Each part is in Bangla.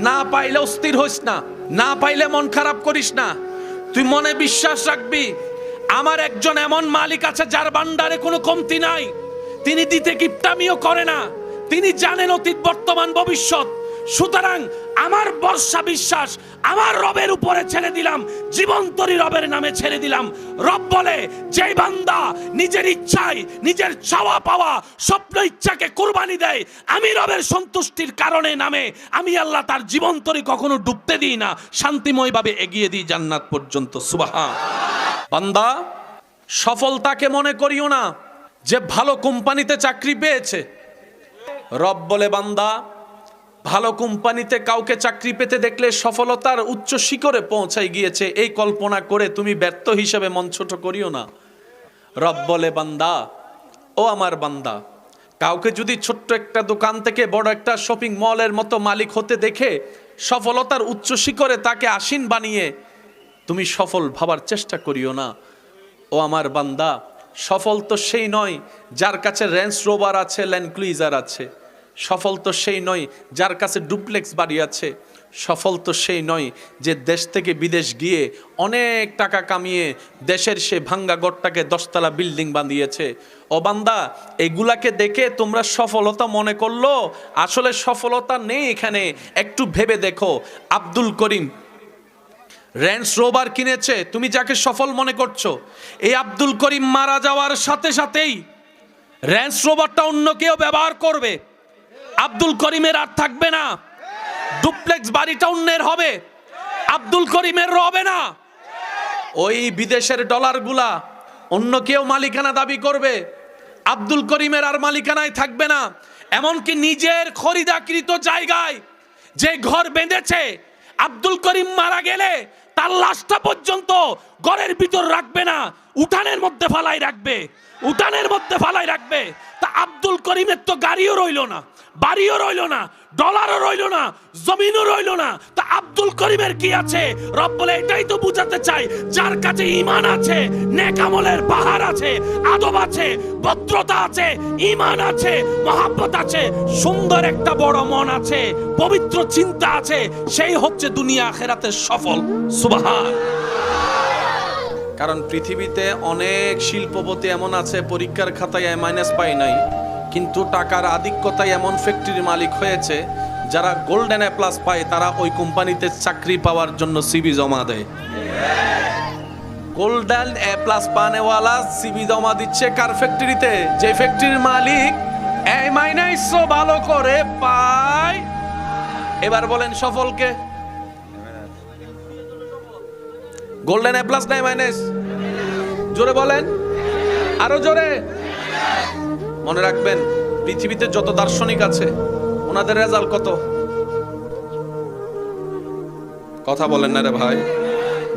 না পাইলে অস্থির হইস না, না পাইলে মন খারাপ করিস না। তুই মনে বিশ্বাস রাখবি, আমার একজন এমন মালিক আছে যার ভান্ডারে কোনো কমতি নাই। তিনি দিতে কিপটামিও করে না, তিনি জানেন অতীত বর্তমান ভবিষ্যৎ। সুতরাং আমার ভরসা বিশ্বাস আমার রবের উপরে ছেড়ে দিলাম, জীবন্তরী রবের নামে ছেড়ে দিলাম। রব বলে, যেই বান্দা নিজের ইচ্ছায় নিজের চাওয়া পাওয়া স্বপ্ন ইচ্ছাকে কুরবানি দেয়, আমি রবের সন্তুষ্টির কারণে নামে আমি আল্লাহ তার জীবন্তরী কখনো ডুবতে দিই না, শান্তিময়ভাবে এগিয়ে দিই জান্নাত পর্যন্ত। সুবহান। বান্দা, সফলতাকে মনে করিও না যে ভালো কোম্পানিতে চাকরি পেয়েছে। রব বলে, বান্দা, ভালো কোম্পানিতে কাউকে চাকরি পেতে দেখলে সফলতার উচ্চ শিখরে পৌঁছায় গিয়েছে, এই কল্পনা করে তুমি ব্যর্থ হিসেবে মন ছোট করিও না। রব বলে, বান্দা, ও আমার বান্দা, কাউকে যদি ছোট্ট একটা দোকান থেকে বড় একটা শপিং মলের মতো মালিক হতে দেখে সফলতার উচ্চ শিখরে তাকে আসীন বানিয়ে তুমি সফল ভাবার চেষ্টা করিও না। ও আমার বান্দা, সফল তো সেই নয় যার কাছে রেঞ্জ রোভার আছে, ল্যান্ড ক্রুইজার আছে। সফল তো সেই নয় যার কাছে ডুপ্লেক্স বাড়ি আছে। সফল তো সেই নয় যে দেশ থেকে বিদেশ গিয়ে অনেক টাকা কামিয়ে দেশের সে ভাঙ্গা গড়টাকে 10তলা বিল্ডিং বানিয়েছে। ও বান্দা, এগুলাকে দেখে তোমরা সফলতা মনে করলো, আসলে সফলতা নেই এখানে। একটু ভেবে দেখো, আব্দুল করিম রেঞ্জ রোভার কিনেছে, তুমি যাকে সফল মনে করছো, এই আব্দুল করিম মারা যাওয়ার সাথে সাথেই রেঞ্জ রোভারটা অন্য কেউ ব্যবহার করবে। আব্দুল করিমের আর থাকবে না, ডুপ্লেক্স বাড়িটা অন্যের হবে, আব্দুল করিমের হবে না। ওই বিদেশের ডলারগুলা অন্য কেউ মালিকানা দাবি করবে, আব্দুল করিমের আর মালিকানায় থাকবে না। এমনকি নিজের খরিদাকৃত জায়গায় যে ঘর বেঁধেছে, আব্দুল করিম মারা গেলে তার লাশটা পর্যন্ত ঘরের ভিতর রাখবে না, উঠানের মধ্যে ফালাই রাখবে, উঠানের মধ্যে ফালাই রাখবে। তা আব্দুল করিমের তো গাড়িও রইল না, বাড়িও রইল না, ডলারও রইল না, জমিনও রইল না। তা আব্দুল করিমের কি আছে? রব বলে, এটাই তো বুঝাতে চাই, যার কাছে ঈমান আছে, নেক আমলের পাহাড় আছে, আদব আছে, ভদ্রতা আছে, ঈমান আছে, মহব্বত আছে, সুন্দর একটা বড় মন আছে, পবিত্র চিন্তা আছে, সেই হচ্ছে দুনিয়া আখিরাতের সফল। সুবহান। কারণ পৃথিবীতে অনেক শিল্পপতি এমন আছে পরীক্ষার খাতায় মাইনাস পায় নাই, কিন্তু টাকার আধিক্যতায় এমন ফ্যাক্টরির মালিক হয়েছে যারা গোল্ডেন এ প্লাস পায়, তারা ওই কোম্পানিতে চাকরি পাওয়ার জন্য সিভি জমা দেয়। গোল্ডেন এ প্লাস পানেওয়ালা সিভি জমা দিচ্ছে কার ফ্যাক্টরিতে? যে ফ্যাক্টরির মালিক এই মাইনাস ভালো করে পায়। এবার বলেন সফলকে? গোল্ডেন এ প্লাস নাই মাইনাস? জোরে বলেন, আরো জোরে। মনে রাখবেন, পৃথিবীতে যত দার্শনিক আছে ওনাদের রেজাল্ট কত? কথা বলেন না রে ভাই।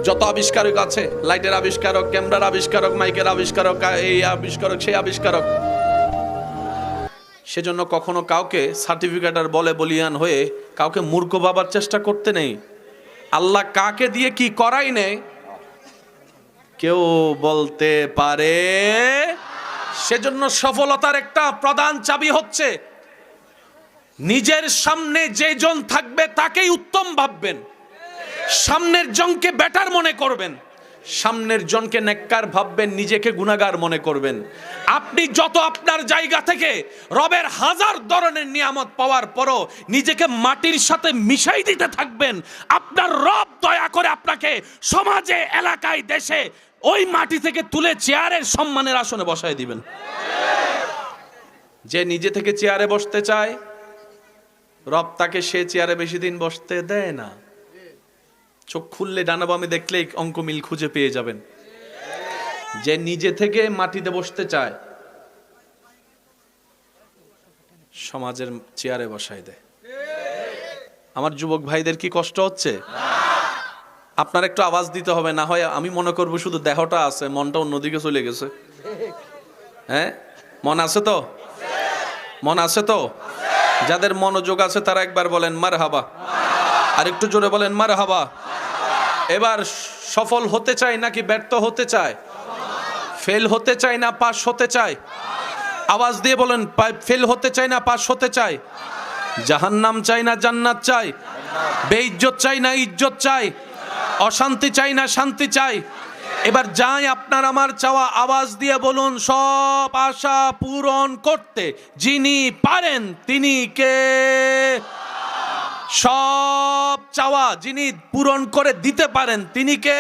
যত আবিষ্কারক আছে, লাইটের আবিষ্কারক, ক্যামেরার আবিষ্কারক, মাইকের আবিষ্কারক, এই আবিষ্কারক, সেই আবিষ্কারক, সেজন্য কখনো কাউকে সার্টিফিকেটার বলে বলিয়ান হয়ে কাউকে মূর্খ ভাবার চেষ্টা করতে নেই। আল্লাহ কাকে দিয়ে কি করাই নেই কেউ বলতে পারে। সেজন্য সফলতার একটা প্রধান চাবি হচ্ছে নিজের সামনে যে জন থাকবে তাকেই উত্তম ভাববেন, সামনের জনকে বেটার মনে করবেন, সামনের জনকে নেককার ভাববেন, নিজেকে গুনাহগার মনে করবেন। আপনি যত আপনার জায়গা থেকে রবের হাজার ধরনের নিয়ামত পাওয়ার পরও নিজেকে মাটির সাথে মিশাই দিতে থাকবেন, আপনার রব দয়া করে আপনাকে সমাজে, এলাকায়, দেশে ওই মাটি থেকে তুলে চেয়ারের সম্মানের আসনে বসায় দিবেন। যে নিজে থেকে চেয়ারে বসতে চায়, রব তাকে সে চেয়ারে বেশি দিন বসতে দেয় না। চোখ খুললে ডানা বামে দেখলেই অঙ্ক মিল খুঁজে পেয়ে যাবেন। যে নিজে থেকে মাটিতে বসতে চায়, সমাজের চেয়ারে বসায় দেয়। আমার যুবক ভাইদের কি কষ্ট হচ্ছে? আপনার একটু আওয়াজ দিতে হবে, না হয় আমি মনে করবো শুধু দেহটা আছে, মনটা অন্যদিকে চলে গেছে। হ্যাঁ, মন আছে তো? মন আছে তো? যাদের মনোযোগ আছে তারা একবার বলেন মারহাবা, আর একটু জোরে বলেন মারহাবা। এবার সফল হতে চাই নাকি ব্যর্থ হতে চায়? ফেল হতে চাই না পাস হতে চায়? আওয়াজ দিয়ে বলেন, ফেল হতে চাই না পাস হতে চাই? জাহান্নাম চাই না জান্নাত চাই? বেইজ্জত চাই না ইজ্জত চাই? অশান্তি চাই না শান্তি চাই? এবার যাই আপনার আমার চাওয়া আওয়াজ দিয়ে বলুন, সব আশা পূরণ করতে যিনি পারেন তিনি কে? সব চাওয়া যিনি পূরণ করে দিতে পারেন তিনি কে?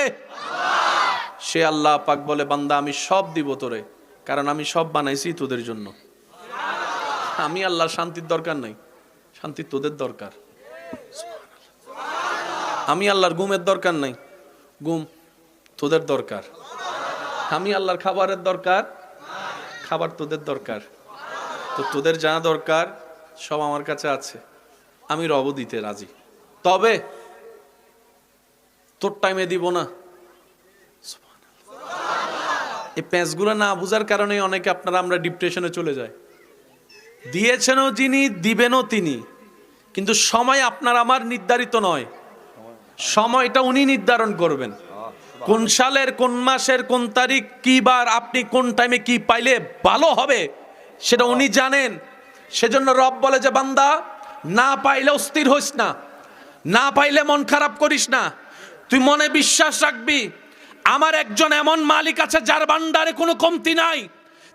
সে আল্লাহ পাক বলে, বান্দা আমি সব দিব তোরে, কারণ আমি সব বানাইছি তোদের জন্য। আমি আল্লাহর শান্তির দরকার নাই, শান্তি তোদের দরকার। আমি আল্লাহর ঘুমের দরকার নাই, ঘুম তোদের দরকার। আমি আল্লাহর খাবারের দরকার, খাবার তোদের দরকার। তো তোদের যা দরকার সব আমার কাছে আছে, আমি রব দিতে রাজি, তবে তোর টাইমে দিব না। এই প্যাঁচগুলো না বুঝার কারণে অনেকে আপনারা আমরা ডিপ্রেশনে চলে যায়। দিয়েছেনও যিনি, দিবেনও তিনি, কিন্তু সময় আপনার আমার নির্ধারিত নয়, সময়টা উনি নির্ধারণ করবেন। কোন সালের কোন মাসের কোন তারিখ কি বার আপনি কোন টাইমে কি পাইলে ভালো হবে সেটা উনি জানেন। সেজন্য রব বলে যে বান্দা, না পাইলে অস্থির হইস না, না পাইলে মন খারাপ করিস না। তুই মনে বিশ্বাস রাখবি আমার একজন এমন মালিক আছে যার ভান্ডারে কোনো কমতি নাই।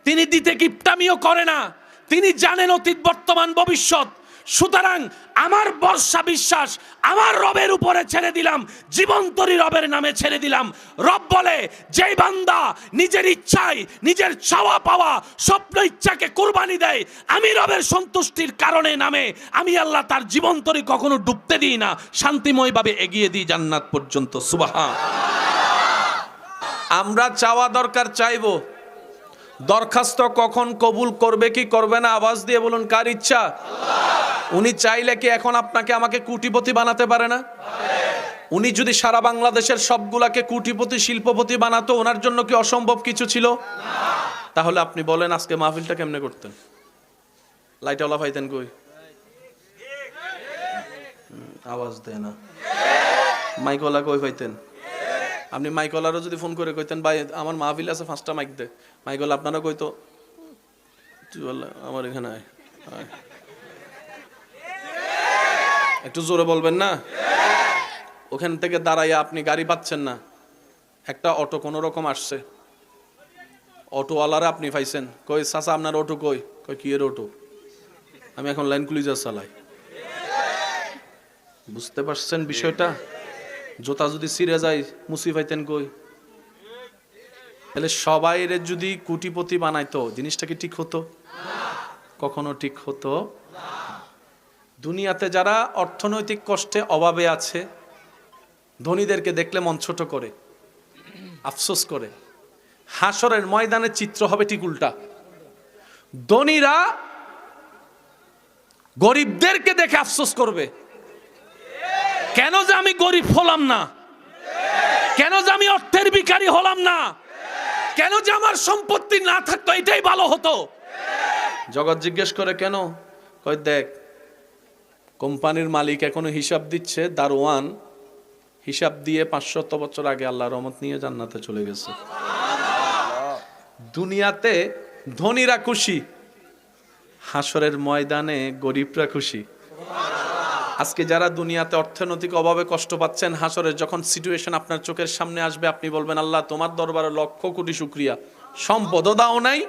তিনি দিতে কিপটামিও করে না, তিনি জানেন অতীত বর্তমান ভবিষ্যৎ। সুতরাং আমার ভরসা বিশ্বাস আমার রবের উপরে ছেড়ে দিলাম, জীবন্তরী রবের নামে ছেড়ে দিলাম। রব বলে, যেই বান্দা নিজের ইচ্ছায় নিজের চাওয়া পাওয়া স্বপ্ন ইচ্ছাকে কুরবানি দেয়, আমি রবের সন্তুষ্টির কারণে নামে আমি আল্লাহ তার জীবন্তরী কখনো ডুবতে দিই না, শান্তিময়ভাবে এগিয়ে দিই জান্নাত পর্যন্ত। সুবহান। আমরা চাওয়া দরকার চাইবো, দরখাস্ত কখন কবুল করবে কি করবে না আওয়াজ দিয়ে বলুন, কার ইচ্ছা? উনি চাইলে কি এখন আপনাকে আমাকে কোটিপতি বানাতে পারে না? উনি যদি সারা বাংলাদেশের সবগুলাকে কোটিপতি শিল্পপতি বানাতো, ওনার জন্য কি অসম্ভব কিছু ছিল? তাহলে আপনি বলেন আজকে মাহফিলটা কেমনে করতেন? লাইটওয়ালা পাইতেন কই? আওয়াজ দেয় না। মাইকওয়ালা কই পাইতেন? আপনি মাইকওয়ালারও যদি ফোন করে কইতেন, ভাই আমার মাহফিল আছে 5টা মাইক দে, মাইকওয়ালা আপনারা কইতো তুই বললে আমার এখানে আয়, একটু জোরে বলবেন না? ওখান থেকে দাঁড়াইয়া আপনি গাড়ি পাচ্ছেন না, একটা অটো কোনো রকম আসছে, অটোওয়ালারা আপনি পাইছেন, কই চাচা আপনার অটো কই? কই কি এর অটো? আমি এখন লাইন ক্লুজার চালাই। বুঝতে পারছেন বিষয়টা? জোতা যদি ছিঁড়ে যায় মুসি পাইতেন কই? তাহলে সবাইরে যদি কোটিপতি বানাইতো জিনিসটা কি ঠিক হতো? কখনো ঠিক হতো? দুনিয়াতে যারা অর্থনৈতিক কষ্টে অভাবে আছে, ধনীদেরকে দেখলে মন ছোট করে, আফসোস করে। হাসরের ময়দানের চিত্র হবে ঠিক উল্টা। ধনীরা গরিবদেরকে দেখে আফসোস করবে, কেন যে আমি গরিব হলাম না, কেন যে আমি অর্থের ভিখারি হলাম না, কেন যে আমার সম্পত্তি না থাকতো, এটাই ভালো হতো। জগৎ জিজ্ঞেস করে কেন? কই দেখ, কোম্পানির মালিক এখনো হিসাব দিচ্ছে, দারোয়ান হিসাব দিয়ে 500 বছর আগে আল্লাহর রহমত নিয়ে জান্নাতে চলে গেছে। দুনিয়াতে ধনীরা খুশি, হাসরের ময়দানে গরিবরা খুশি। আজকে যারা দুনিয়াতে অর্থনৈতিক অভাবে কষ্ট পাচ্ছেন, হাসরের যখন সিচুয়েশন আপনার চোখের সামনে আসবে, আপনি বলবেন আল্লাহ তোমার দরবারে লক্ষ কোটি শুকরিয়া, সম্পদও দাও নাই,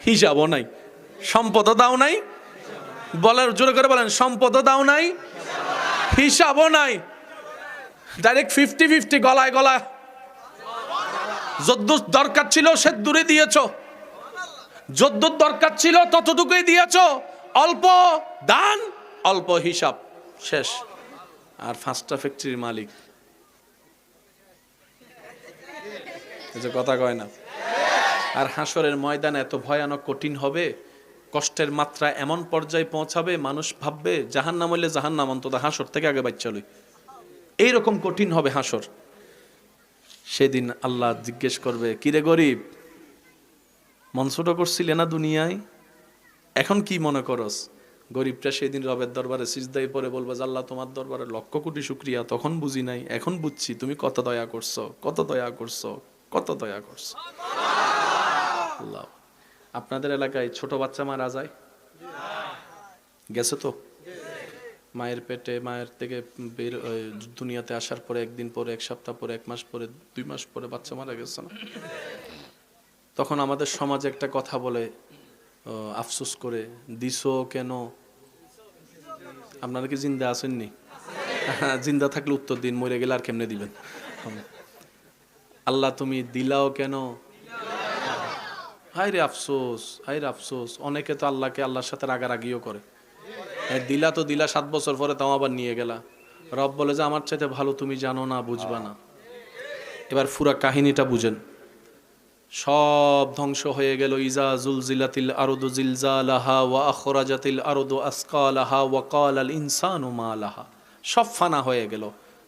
হিসাবও নাই। সম্পদও দাও নাই, বলেন জোরে করে বলেন, সম্পদও দাও নাই, হিসাবও নাই। ডাইরেক্ট 50-50 গলায় গলা, যদ্দূর দরকার ছিল সে দূরে দিয়েছ, যদ্দূর দরকার ছিল ততটুকুই দিয়েছ। অল্প দান অল্প হিসাব, শেষ। আর 5টা ফ্যাক্টরির মালিক, এই যে কথা কয় না। আর হাসরের ময়দান এত ভয়ানক কঠিন হবে, কষ্টের মাত্রা এমন পর্যায়ে পৌঁছাবে, মানুষ ভাববে জাহান্নাম হইলে জাহান্নাম অন্তত হাসর থেকে আগে বাচ্চা লই। এইরকম কঠিন হবে হাসর। সেদিন আল্লাহ জিজ্ঞেস করবে, কিরে গরিব, মন ছোট করছিলে না দুনিয়ায়, এখন কি মনে করস? গরিবটা সেদিন রবের দরবারে সিজদায় পড়ে বলবে, আল্লাহ তোমার দরবারে লক্ষ কোটি শুকরিয়া, তখন বুঝি নাই, এখন বুঝছি তুমি কত দয়া করছো, কত দয়া করছো, কত দয়া করছো। আল্লাহ, আপনাদের এলাকায় ছোট বাচ্চা মারা যায়? গেছে তো? মায়ের পেটে, মায়ের থেকে বের দুনিয়াতে আসার পরে একদিন পরে, এক সপ্তাহ পরে, এক মাস পরে, 2 মাস পরে বাচ্চা মারা গেছে না? তখন আমাদের সমাজে একটা কথা বলে, আফসোস করে, দিছো কেন? আপনারা কি জিন্দা আসেননি? জিন্দা থাকলে উত্তর দিন, মরে গেলে আর কেমনে দিবেন? আল্লাহ তুমি দিলাও কেন? হায় রে আফসোস, হায় রে আফসোস। অনেকে তো আল্লাহকে আল্লাহর সাথে রাগারাগিও করে। দিলা তো দিলা, 7 বছর পরে তাও আবার নিয়ে গেলা। রব বলে যে আমার চাইতে ভালো তুমি জানো না, বুঝবা না। এবার পুরা কাহিনীটা বুঝেন। সব ধ্বংস হয়ে গেল। ইজা জুলজিলাতিল আরদু জিলজালাহা ওয়া আখরাজাতিল আরদু আসকালাহা ওয়া ক্বালাল ইনসানু মা লাহা। সব ফানা হয়ে গেল,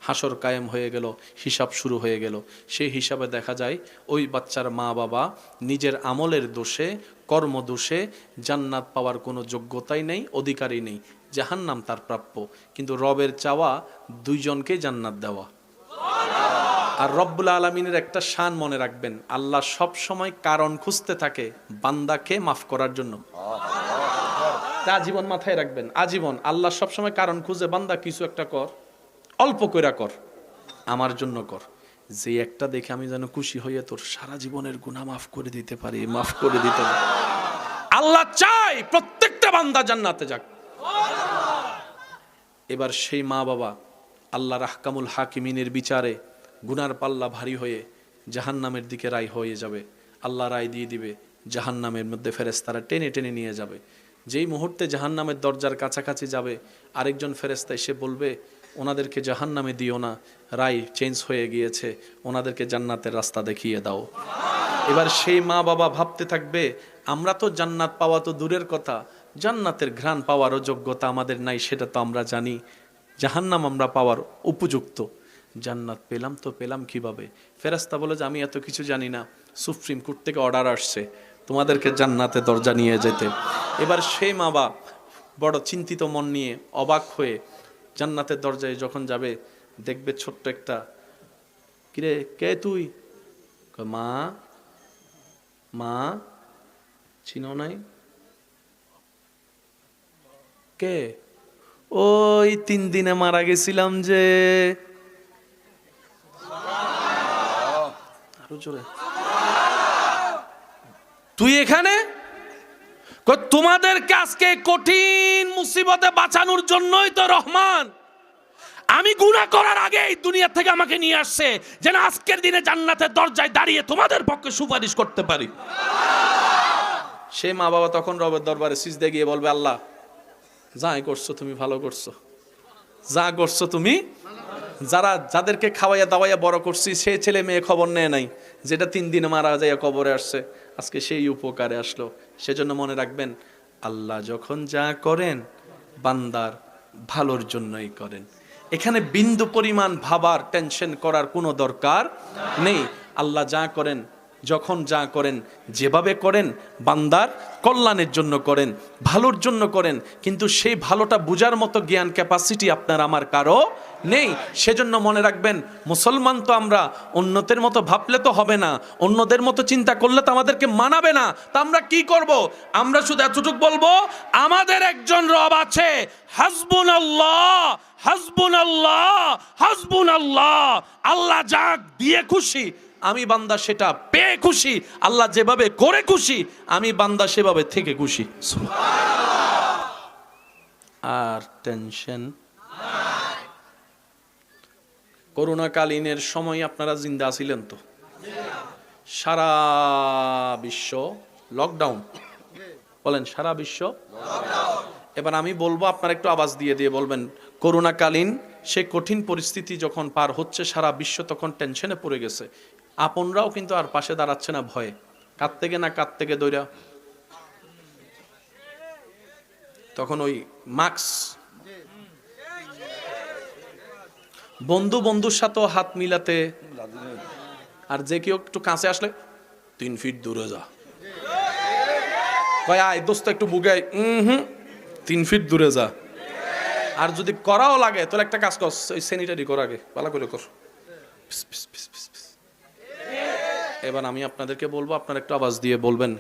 হাসর কায়েম হয়ে গেল, হিসাব শুরু হয়ে গেল। সেই হিসাবে দেখা যায় ওই বাচ্চার মা বাবা নিজের আমলের দোষে, কর্ম দোষে জান্নাত পাওয়ার কোনো যোগ্যতাই নেই, অধিকারই নেই। জাহান্নাম তার প্রাপ্য। কিন্তু রবের চাওয়া 2 জনকে জান্নাত দেওয়া। আর রব্বুল আলামিনের একটা শান মনে রাখবেন, আল্লাহ সব সময় কারণ খুঁজতে থাকে বান্দাকে মাফ করার জন্য। আজীবন মাথায় রাখবেন, আজীবন আল্লাহ সব সময় কারণ খুঁজে, বান্দা কিছু একটা কর, অল্প কইরা কর, আমার জন্য কর, যে একটা দেখে আমি যেন খুশি হয়ে তোর সারা জীবনের গুনাহ মাফ করে দিতে পারি, মাফ করে দিতে পারি। আল্লাহ চাই প্রত্যেকটা বান্দা জান্নাতে যাক। এবার সেই মা বাবা আল্লাহর আহকামুল হাকিমিনের বিচারে গুনার পাল্লা ভারী হয়ে জাহান্নামের দিকে রায় হয়ে যাবে। আল্লাহ রায় দিয়ে দিবে, জাহান্নামের মধ্যে ফেরেশতারা টেনে টেনে নিয়ে যাবে। যেই মুহূর্তে জাহান্নামের দরজার কাছাকাছি যাবে, আরেকজন ফেরেশতা এসে বলবে, ওনাদেরকে জাহান্নামে দিও না, রায় চেঞ্জ হয়ে গিয়েছে, ওনাদেরকে জান্নাতের রাস্তা দেখিয়ে দাও। এবার সেই মা বাবা ভাবতে থাকবে, আমরা তো জান্নাত পাওয়া তো দূরের কথা, জান্নাতের ঘ্রাণ পাওয়ারও যোগ্যতা আমাদের নাই, সেটা তো আমরা জানি। জাহান্নাম আমরা পাওয়ার উপযুক্ত, জান্নাত পেলাম তো পেলাম কিভাবে? ফেরেশতা বলে যে আমি এত কিছু জানি না, সুপ্রিম কোর্ট থেকে অর্ডার আসছে তোমাদেরকে জান্নাতে দরজা নিয়ে যেতে। এবার সেই মা বাবা বড় চিন্তিত মন নিয়ে, অবাক হয়ে জান্নাতের দরজায় যখন যাবে, দেখবে ছোট্ট একটা, কিরে কে তুই? মা, মা চিনো নাই? কে? ওই 3 দিনে মারা গেছিলাম যে। আরো জোরে। তুই এখানে? তোমাদেরকে আজকে কঠিন মুসিবতে বাঁচানোর জন্যই তো রহমান আমি গুনাহ করার আগে এই দুনিয়া থেকে আমাকে নিয়ে আসছে, যেন আজকের দিনে জান্নাতের দরজায় দাঁড়িয়ে তোমাদের পক্ষে সুপারিশ করতে পারি। সে মা বাবা তখন রবের দরবারে সিজদে গিয়ে বলবে, আল্লাহ যাই করছো তুমি ভালো করছো, যা করছো তুমি। যাদেরকে খাওয়াইয়া দাওয়াইয়া বড় করছি, সে ছেলে মেয়ে খবর নেয় নাই, যেটা 3 দিনে মারা যায় কবরে আসছে, আজকে সেই উপকারে আসলো। সেজন্য মনে রাখবেন, আল্লাহ যখন যা করেন বান্দার ভালোর জন্যই করেন। এখানে বিন্দু পরিমাণ ভাবার, টেনশন করার কোনো দরকার নেই। আল্লাহ যা করেন, যখন যা করেন, যেভাবে করেন বান্দার কল্যাণের জন্য করেন, ভালোর জন্য করেন। কিন্তু সেই ভালোটা বুঝার মতো জ্ঞান ক্যাপাসিটি আপনার আমার কারো নেই। সেজন্য মনে রাখবেন, মুসলমান তো আমরা, অন্যদের মতো ভাবলে তো হবে না, অন্যদের মতো চিন্তা করলে তো আমাদেরকে মানাবে না। তা আমরা কি করব? আমরা শুধু এতটুকু বলবো, আমাদের একজন রব আছে, হাসবুনাল্লাহ, হাসবুনাল্লাহ, হাসবুনাল্লাহ। আল্লাহ যা দিয়ে খুশি, আমি বান্দা সেটা পেয়ে খুশি। আল্লাহ যেভাবে করে খুশি, আমি বান্দা সেভাবে থেকে খুশি। আর টেনশন। করোনাকালীনের সময় আপনারা জিন্দা ছিলেন তো? সারা বিশ্ব লকডাউন, বলেন সারা বিশ্ব। এবার আমি বলবো, আপনারা একটু আওয়াজ দিয়ে দিয়ে বলবেন, করোনাকালীন সে কঠিন পরিস্থিতি যখন পার হচ্ছে, সারা বিশ্ব তখন টেনশনে পড়ে গেছে। আপনরাও কিন্তু আর পাশে দাঁড়াচ্ছে না ভয়ে, কাত থেকে দৌড়া। তখন ওই মাস্ক, বন্ধুর সাথেও হাত মিলাতে, আর যে কেউ একটু কাছে আসলে 3 ফিট দূরে যা, কয় আয় দোস্ত একটু বুগাই, 3 ফিট দূরে যা। আর যদি করাও লাগে তাহলে একটা কাজ কর, ওই স্যানিটারি কর, আগে ভালো করে কর। এবার আমি আপনাদেরকে বলবো, আপনারা একটু আওয়াজ দিয়ে বলবেন,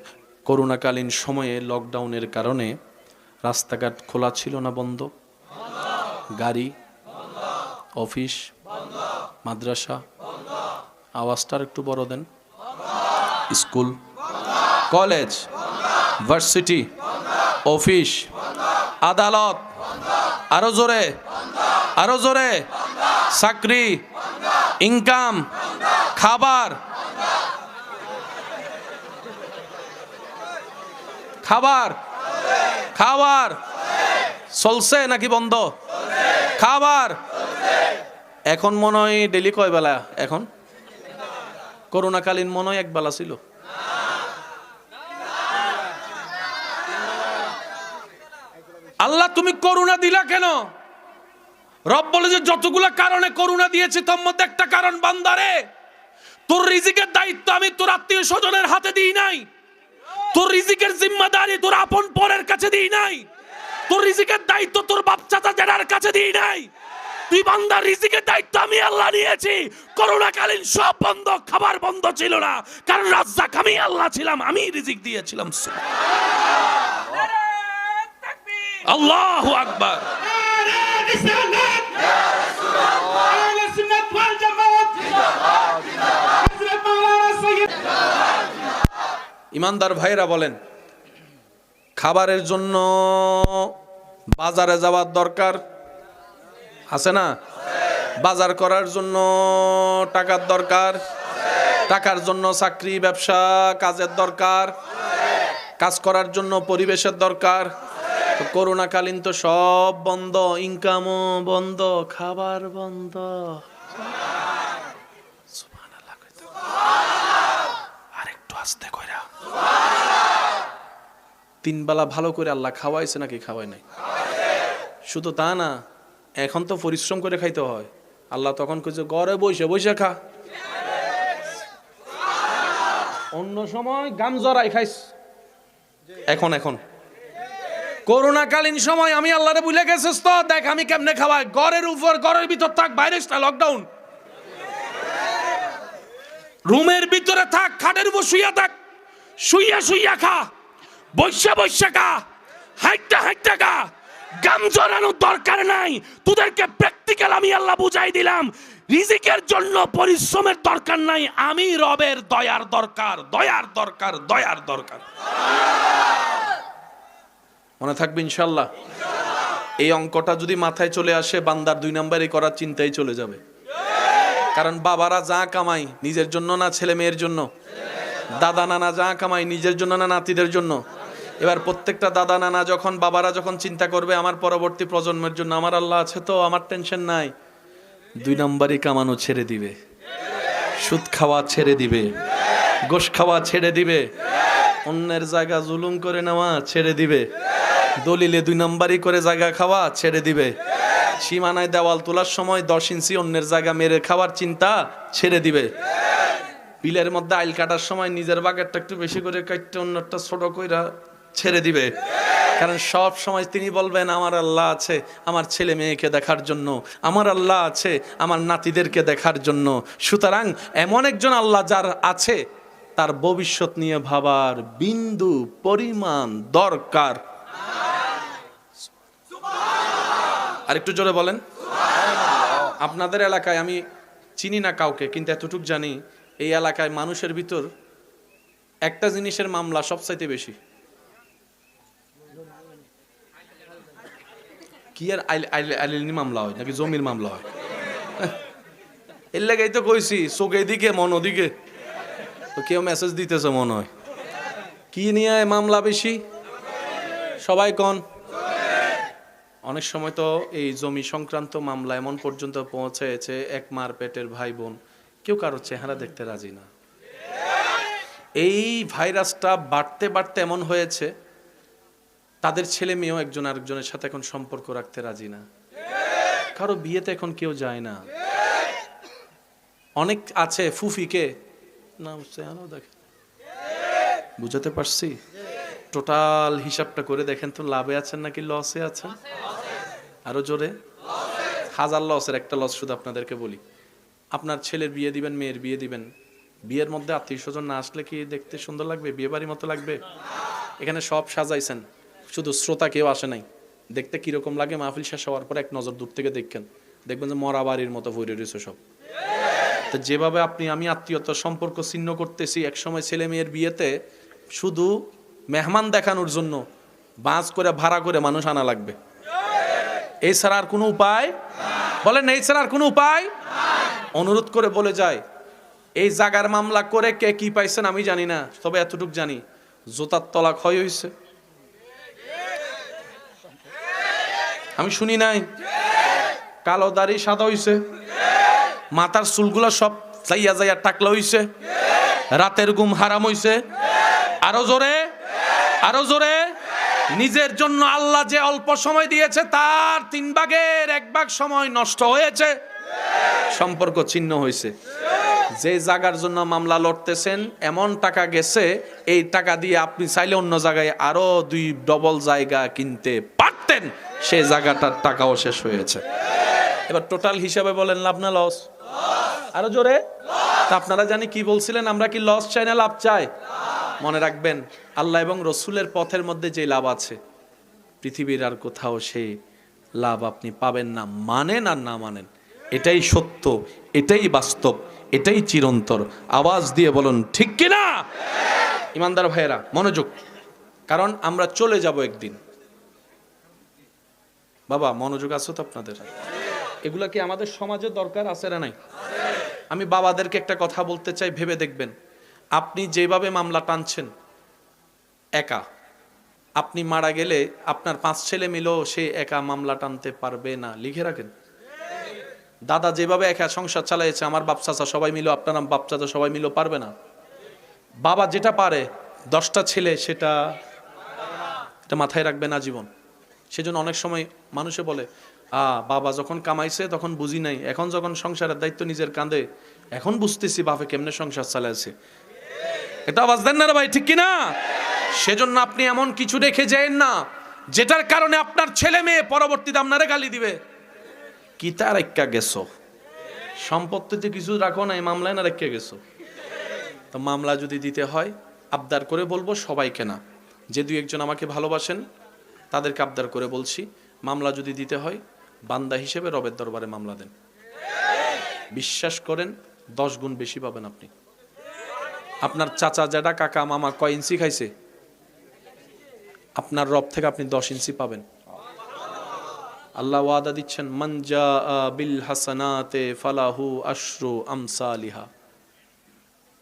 করোনাকালীন সময়ে লকডাউনের কারণে রাস্তাঘাট খোলা ছিল না, বন্ধ? গাড়ি, অফিস, মাদ্রাসা, আওয়াজটার একটু বড় দেন, স্কুল, কলেজ, ভার্সিটি, অফিস, আদালত, আরো জোরে, আরো জোরে, চাকরি, ইনকাম, খাবার, খাবার, খাবার চলছে নাকি বন্ধ? খাবার এখন মনে হয় ডেলি কয় বেলা? এখন করোনাকালীন মনে হয় এক বেলা ছিল। আল্লাহ তুমি করুণা দিলা কেন? রব বলে যে যতগুলা কারণে করুণা দিয়েছি তার মধ্যে একটা কারণ, বান্দারে তোর রিজিকের দায়িত্ব আমি তোর আত্মীয় স্বজনের হাতে দিই নাই, তোর রিজিকের জিম্মাদারি তোর আপন পরের কাছে দিই নাই, তোর রিজিকের দায়িত্ব তোর বাপ চাচা জেনার কাছে দিই নাই। তুই বান্দার রিজিকের দায়িত্ব আমি আল্লাহ নিয়েছি। করোনাকালীন সব বন্ধ, খাবার বন্ধ ছিল না, কারণ রাজ্জাক আমি আল্লাহ ছিলাম, আমি রিজিক দিয়েছিলাম। আল্লাহু আকবার। ইমানদার ভাইরা বলেন, খাবারের জন্য বাজারে যাওয়ার দরকার আছে না? বাজার করার জন্য টাকার দরকার, টাকার জন্য চাকরি ব্যবসা কাজের দরকার, কাজ করার জন্য পরিবেশের দরকার। তো করোনাকালীন তো সব বন্ধ, ইনকামও বন্ধ, খাবার বন্ধ। আর একটু আস্তে কইরা, তিন বেলা ভালো করে আল্লাহ খাওয়াইছে নাকি খাওয়াই নাই? শুধু তা না, এখন তো পরিশ্রম করে খাইতে হয়। আল্লাহ তখন কইছে ঘরে বসে বসে খা। অন্য সময় গাম জড়াই খাইস, এখন এখন করোনাকালীন সময় আমি আল্লাহরে ভুলে গেছিস তো, দেখ আমি কেমনে খাওয়াই। ঘরের উপর, ঘরের ভিতর থাক, বাইরে লকডাউন। রুমের ভিতরে থাক, খাটের উপর শুইয়া থাক, শুইয়া শুইয়া খা, বৈশা বৈশা খা, হাইটা হাইটা খা। গাম জড়ানোর দরকার নাই। তোদেরকে প্র্যাকটিক্যাল আমি আল্লাহ বুঝাই দিলাম। রিজিকের জন্য পরিশ্রমের দরকার নাই, আমি রবের দয়ার দরকার, দয়ার দরকার, দয়ার দরকার। মনে থাকবে ইনশাল্লাহ। এই অঙ্কটা যদি মাথায় চলে আসে, বান্দার 2 নম্বরই করার চিন্তাই চলে যাবে। কারণ বাবারা যা কামাই নিজের জন্য না ছেলে মেয়ের জন্য? দাদা নানা যা কামাই নিজের জন্য না নাতিদের জন্য? এবার প্রত্যেকটা দাদা নানা যখন, বাবারা যখন চিন্তা করবে আমার পরবর্তী প্রজন্মের জন্য আমার আল্লাহ আছে তো, আমার টেনশন নাই, 2 নম্বরই কামানো ছেড়ে দিবে, সুদ খাওয়া ছেড়ে দিবে, গোশ খাওয়া ছেড়ে দিবে, অন্যের জায়গা জুলুম করে নেওয়া ছেড়ে দিবে, দলিলে 2 নম্বরই করে জায়গা খাওয়া ছেড়ে দিবে, সীমানায় দেওয়াল তোলার সময় 10 ইঞ্চি অন্যের জায়গা মেরে খাওয়ার চিন্তা ছেড়ে দিবে, বিলের মধ্যে আইল কাটার সময় নিজের বাগেরটা একটু বেশি করে কাটতে অন্যটা ছোট কইরা ছেড়ে দিবে। কারণ সব সময় তিনি বলবেন আমার আল্লাহ আছে আমার ছেলে মেয়েকে দেখার জন্য, আমার আল্লাহ আছে আমার নাতিদেরকে দেখার জন্য। সুতরাং এমন একজন আল্লাহ যার আছে, তার ভবিষ্যৎ নিয়ে ভাবার বিন্দু পরিমাণ দরকার। আর একটু জোরে বলেন। আপনাদের এলাকায় আমি চিনি না কাউকে, কিন্তু এতটুকু জানি এই এলাকায় মানুষের ভিতর একটা জিনিসের মামলা সবচাইতে বেশি। কি আর আইলেনি মামলা হয় নাকি জমির মামলা হয়? এর লাগাই তো কইছি চোখে দিকে মন ওদিকে, তো কেউ মেসেজ দিতেছে মনে হয়। কি নিয়ে মামলা বেশি? সবাই কোন? অনেক সময় তো এই জমি সংক্রান্ত মামলা এমন পর্যন্ত পৌঁছেছে, এক মার পেটের ভাই বোন কেউ কারো চেহারা দেখতে রাজি না। এই ভাইরাসটা বাড়তে বাড়তে এমন হয়েছে, তাদের ছেলে মেয়েও একজন আরেকজনের সাথে এখন সম্পর্ক রাখতে রাজি না। কারো বিয়েতে এখন কেউ যায় না। অনেক আছে ফুফিকে না দেখে, বুঝাতে পারছি? টোটাল হিসাবটা করে দেখেন তো, লাভে আছেন নাকি লসে আছেন? আরো জোরে। 1000 লসের একটা লস শুধু আপনাদেরকে বলি। আপনার ছেলের বিয়ে দিবেন, মেয়ের বিয়ে দিবেন, বিয়ের মধ্যে আত্মীয় স্বজন না আসলে কি দেখতে সুন্দর লাগবে? বিয়ে বাড়ির মতো লাগবে? এখানে সব সাজাইছেন, শুধু শ্রোতা কেউ আসে নাই, দেখতে কিরকম লাগে মাহফিল শেষ হওয়ার পর এক নজর দূর থেকে দেখেন, দেখবেন যে মরা বাড়ির মতো ভরে রয়েছে সব। তো যেভাবে আপনি আমি আত্মীয়তার সম্পর্ক ছিন্ন করতেছি, একসময় ছেলে মেয়ের বিয়েতে শুধু মেহমান দেখানোর জন্য বাস করে ভাড়া করে মানুষ আনা লাগবে, এই ছাড়া আর কোনো উপায় বলেন, এই ছাড়া আর কোনো উপায়। অনুরোধ করে বলে যায়, এই জাগার মামলা করে কে কি পাইছেন আমি জানি না, তবে এতটুক জানি জোতার তলা ক্ষয় হয়েছে, আমি শুনি নাই। কালো দাড়ি সাদা হইছে, মাথার চুলগুলো সব যাইয়া যাইয়া টাকলা হইছে, রাতের ঘুম হারাম হইছে। আরো জোরে, আরো জোরে। নিজের জন্য আল্লাহ যে অল্প সময় দিয়েছে তার 3 ভাগের 1 ভাগ সময় নষ্ট হয়েছে, সম্পর্ক ছিন্ন হয়েছে। যে জায়গার জন্য মামলা লড়তেছেন এমন টাকা গেছে, এই টাকা দিয়ে আপনি চাইলে অন্য জায়গায় আরো 2 ডবল জায়গা কিনতে পারতেন, সেই জায়গাটার টাকাও শেষ হয়েছে। এবার টোটাল হিসাবে বলেন লাভ না লস? আরো জোরে। তা আপনারা জানি কি বলছিলেন, আমরা কি লস চাই না লাভ চাই? মনে রাখবেন, আল্লাহ এবং রসুলের পথের মধ্যে যে লাভ আছে পৃথিবীর আর কোথাও সেই লাভ আপনি পাবেন না, মানেন আর না মানেন। এটাই সত্য, এটাই বাস্তব, এটাই চিরন্তর। আওয়াজ দিয়ে বলুন ঠিক কিনা? ইমানদার ভাইয়েরা মনোযোগ, কারণ আমরা চলে যাব একদিন। বাবা মনোযোগ আছে তো আপনাদের? এগুলা কি আমাদের সমাজে দরকার আছে না নাই? আমি বাবাদেরকে একটা কথা বলতে চাই, ভেবে দেখবেন, আপনি যেভাবে মামলা টানছেন একা, আপনি মারা গেলে আপনার 5 ছেলে মিলেও সে একা মামলা টানতে পারবে না, লিখে রাখেন। দাদা যেভাবে একা সংসার চালাইছে, আমার বাপ চাচা সবাই মিলে, আপনার বাপ চাচা সবাই মিলেও পারবে না। বাবা যেটা পারে 10টা ছেলে সেটা মাথায় রাখবে না জীবন। সেজন্য অনেক সময় মানুষে বলে, বাবা যখন কামাইছে তখন বুঝি নাই, এখন যখন সংসারের দায়িত্ব নিজের কাঁধে এখন বুঝতেছি বাপে কেমনে সংসার চালাইছে। এটা আওয়াজ দেন না রে ভাই, ঠিক কিনা? সেজন্য আপনি এমন কিছু রেখে যায়েন না যেটার কারণে আপনার ছেলে মেয়ে পরবর্তীতে আপনারে গালি দিবে। কি তা রেখা গেছো? সম্পত্তিতে কিছু রাখো নাই, মামলায় না রেখে গেছো। তো মামলা যদি দিতে হয় আবদার করে বলবো, সবাইকে না, যে 2 একজন আমাকে ভালোবাসেন তাদেরকে আবদার করে বলছি, মামলা যদি দিতে হয় বান্দা হিসেবে রবের দরবারে মামলা দেন। বিশ্বাস করেন 10 গুণ বেশি পাবেন আপনি। আপনার চাচা জ্যাঠা কাকা মামা কয় ইঞ্চি খাইছে, আপনার রব থেকে আপনি 10 ইঞ্চি পাবেন। আল্লাহ ওয়াদা দিচ্ছেন, মান জাআ বিল হাসানাতে ফালাহু আশরু আমসালিহা।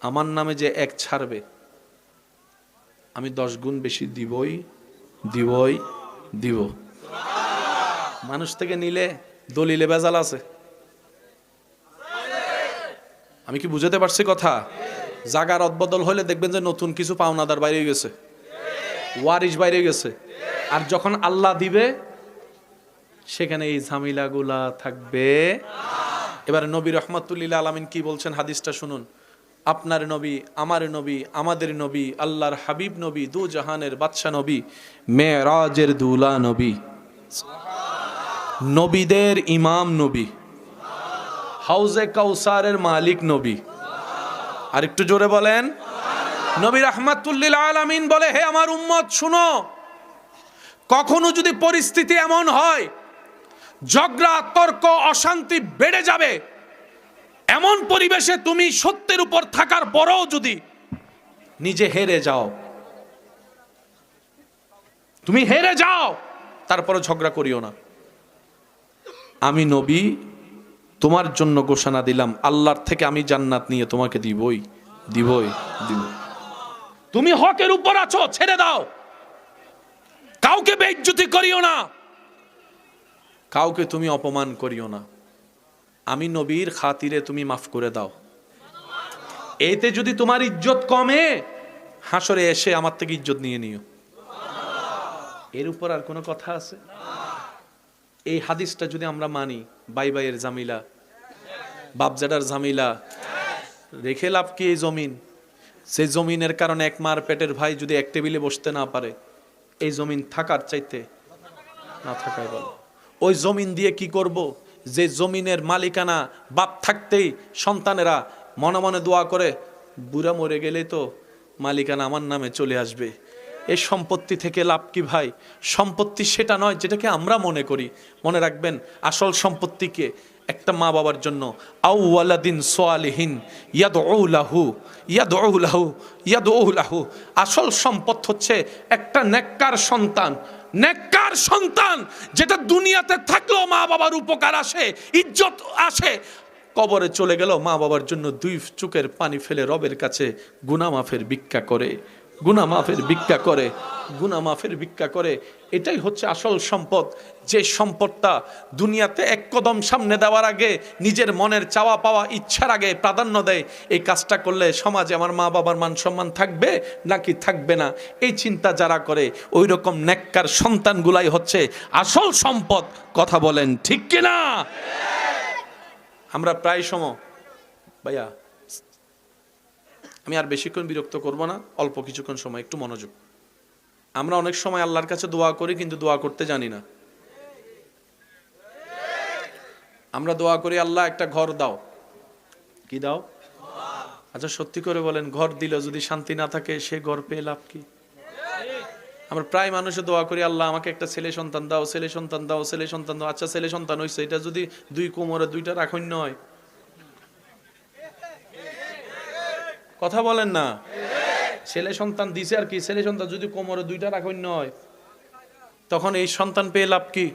আমার নামে যে 1 ছাড়বে আমি 10 গুণ বেশি দিবই দিবই দিব। মানুষ থেকে নিলে দলিলে ভেজাল আছে। আমি কি বুঝাতে পারছি কথা? জাগার অদবদল হলে দেখবেন যে নতুন কিছু পাওনাদার বাইরে গেছে, ওয়ারিশ বাইরে গেছে। আর যখন আল্লাহ দিবে সেখানে এই ঝামেলাগুলা থাকবে। এবারে নবী রহমাতুল্লিল আলামিন কি বলছেন, হাদিসটা শুনুন। আপনার নবী, আমার নবী, আমাদের নবী, আল্লাহর হাবিব নবী, 2 জাহানের বাদশা নবী, মেরাজের দুলা নবী, নবীদের ইমাম নবী, হাউজে কাউসারের মালিক নবী। আর একটু জোরে বলেন। নবী রাহমাতুল্লিল আলামিন বলে, হে আমার উম্মত শুনো, কখনো যদি পরিস্থিতি এমন হয় ঝগড়া তর্ক অশান্তি বেড়ে যাবে, এমন পরিবেশে তুমি সত্যের উপর থাকার পরেও যদি নিজে হেরে যাও, তুমি হেরে যাও, তারপরে ঝগড়া করিও না। আমি নবী তোমার জন্য ঘোষণা দিলাম, আল্লাহর থেকে আমি জান্নাত নিয়ে তোমাকে দিবই দিবই দিব। তুমি হকের উপর আছো, ছেড়ে দাও, কাউকে বেইজ্জতি করিও না, কাউকে তুমি অপমান করিও না। আমি নবীর খাতিরে তুমি মাফ করে দাও। এতে যদি তোমার ইজ্জত কমে, হাসরে এসে আমার থেকে ইজ্জত নিয়ে নিও। এর উপর আর কোনো কথা আছে? এই হাদিসটা যদি আমরা মানি, বাই বাইয়ের জামিলা, বাপজাডার জামিলা রেখে লাভ কি? এই জমিন, সেই জমিনের কারণে 1 মার পেটের ভাই যদি 1 টেবিলে বসতে না পারে, এই জমিন থাকার চাইতে না থাকাই ভালো। ওই জমিন দিয়ে কি করব? যে জমিনের মালিকানা বাপ থাকতেই সন্তানেরা মনে মনে দোয়া করে, বুড়া মরে গেলেই তো মালিকানা আমার নামে চলে আসবে, এই সম্পত্তি থেকে লাভ কি ভাই? সম্পত্তি সেটা নয় যেটাকে আমরা মনে করি। মনে রাখবেন, আসল সম্পত্তিকে একটা মা বাবার জন্য আউ ওয়ালাদিন সালিহিন ইয়াদউ লাহু ইয়াদউ লাহু ইয়াদউ লাহু, আসল সম্পদ হচ্ছে একটা নেককার সন্তান। নেককার সন্তান যেটা দুনিয়াতে থাকলেও মা বাবার উপকার আসে, ইজ্জত আসে, কবরে চলে গেল মা বাবার জন্য দুই চোখের পানি ফেলে রবের কাছে গুনাহ মাফের ভিক্ষা করে, গুনাহ মাফের ভিক্ষা করে, গুনাহ মাফের ভিক্ষা করে। এটাই হচ্ছে আসল সম্পদ। যে সম্পদটা দুনিয়াতে এক কদম সামনে দেওয়ার আগে নিজের মনের চাওয়া পাওয়া ইচ্ছার আগে প্রাধান্য দেয়, এই কাজটা করলে সমাজে আমার মা বাবার মান সম্মান থাকবে নাকি থাকবে না, এই চিন্তা যারা করে ওই রকম নেককার সন্তানগুলাই হচ্ছে আসল সম্পদ। কথা বলেন ঠিক কিনা? আমরা প্রায় সময়, ভাইয়া আমি আর বেশিক্ষণ বিরক্ত করব না, অল্প কিছুক্ষণ সময়, একটু মনোযোগ। আমরা অনেক সময় আল্লাহর কাছে দোয়া করি কিন্তু দোয়া করতে জানি না। আমরা দোয়া করি আল্লাহ একটা ঘর দাও, কি দাও? আচ্ছা সত্যি করে বলেন, ঘর দিলে যদি শান্তি না থাকে সে ঘর পেয়ে লাভ কি? আমরা প্রায় মানুষে দোয়া করি আল্লাহ আমাকে একটা ছেলে সন্তান দাও, ছেলে সন্তান দাও, ছেলে সন্তান দাও। আচ্ছা ছেলে সন্তান হয়েছে, এটা যদি দুই কোমরে দুইটা রাখন্য হয়, কথা বলেন না? ছেলে সন্তান দিছে আর কি, ছেলে সন্তান যদি কোমরে দুইটা রাখন্য হয় তখন এই সন্তান পেয়ে লাভ কি?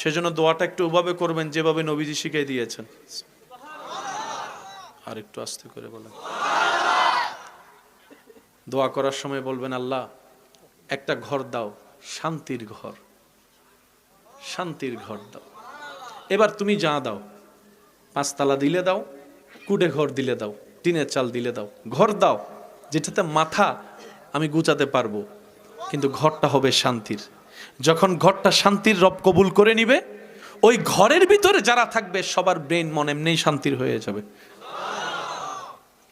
সেজন্য দোয়াটা একটু ওভাবে করবেন যেভাবে নবীজি শিখিয়ে দিয়েছেন। আর একটু আস্তে করে বলেন। দোয়া করার সময় বলবেন আল্লাহ একটা ঘর দাও, শান্তির ঘর, শান্তির ঘর দাও। এবার তুমি যা দাও, 5 তালা দিলে দাও, কুড়ে ঘর দিলে দাও, টিনের চাল দিলে দাও, ঘর দাও যেটাতে মাথা আমি গুছাতে পারবো, কিন্তু ঘরটা হবে শান্তির। যখন ঘরটা শান্তির রব কবুল করে নিবে, ওই ঘরের ভিতরে যারা থাকবে সবার ব্রেন মন এমনিই শান্তির হয়ে যাবে।